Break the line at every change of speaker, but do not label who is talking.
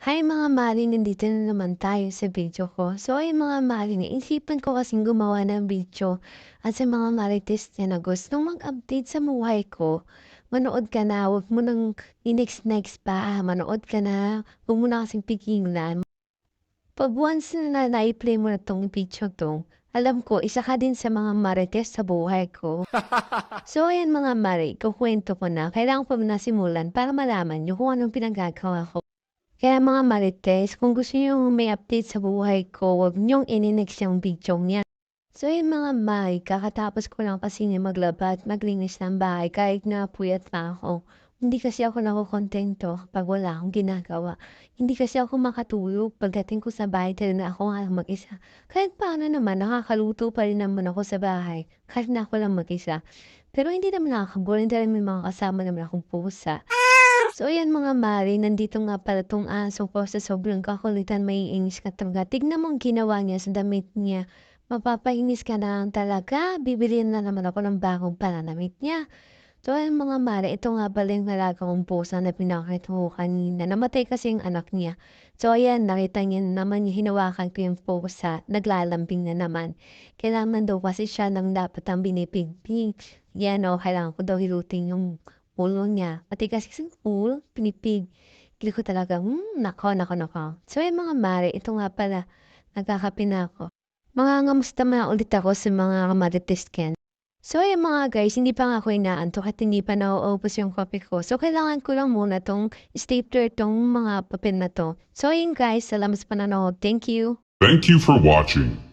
Hi mga mare, nandito na naman tayo sa video ko. So ayun mga mare, naisipan ko kasing gumawa ng video at sa mga marites na gustong mag-update sa buhay ko, manood ka na, huwag mo nang i-next pa, manood ka na, huwag mo na kasing pigilan. Pag once na na-play mo na tong video to, alam ko, isa ka din sa mga marites sa buhay ko. So ayan mga mare, kukwento ko na, kailangan ko na simulan para malaman nyo kung anong pinagagawa ko. Kaya mga marites, kung gusto niyo may update sa buhay ko, huwag niyong ini-next yung video niya. So yun mga May, kakatapos ko lang kasi niya maglaba at maglinis ng bahay kahit na puyat pa ako. Hindi kasi ako nakukontento pag wala akong ginagawa. Hindi kasi ako makatulog pagdating ko sa bahay dahil na ako nga lang mag-isa. Kahit paano naman, nakakaluto pa rin naman ako sa bahay kahit na ako lang mag-isa. Pero hindi naman nakakaboring dahil may mga kasama naman akong pusa. So ayan mga mare, nandito nga pala 'tong aso ko sa sobrang kakulitan maiinis ka talaga. Tignan mo ang ginawa niya sa damit niya. Mapapainis ka na lang talaga, bibilhin na naman ako ng bagong pananamit niya. So ayan mga mare, ito nga pala yung alaga kong pusa na pinakita ko kanina. Namatay kasi yung anak niya. So ayan, nakita niya na naman yung hinawakan ko yung pusa, naglalambing na naman. Kailangan daw kasi siya ng dapat ang binipigpig. Yan o, kailangan ko daw hilutin yung ulo niya. Matigas kasing ulo, pinipig. Kili ko talaga, nako, nako, nako. So ayan mga mare, ito nga pala, nagkakape na ako. Mangangamusta na ulit ako sa mga kamarites ken. So ayan mga guys, hindi pa nga ako inaantok at hindi pa nauubos yung coffee ko. So kailangan ko lang muna tong stapler tong mga papel na to. So ayun guys, salamat sa panonood. Thank you.
Thank you for watching.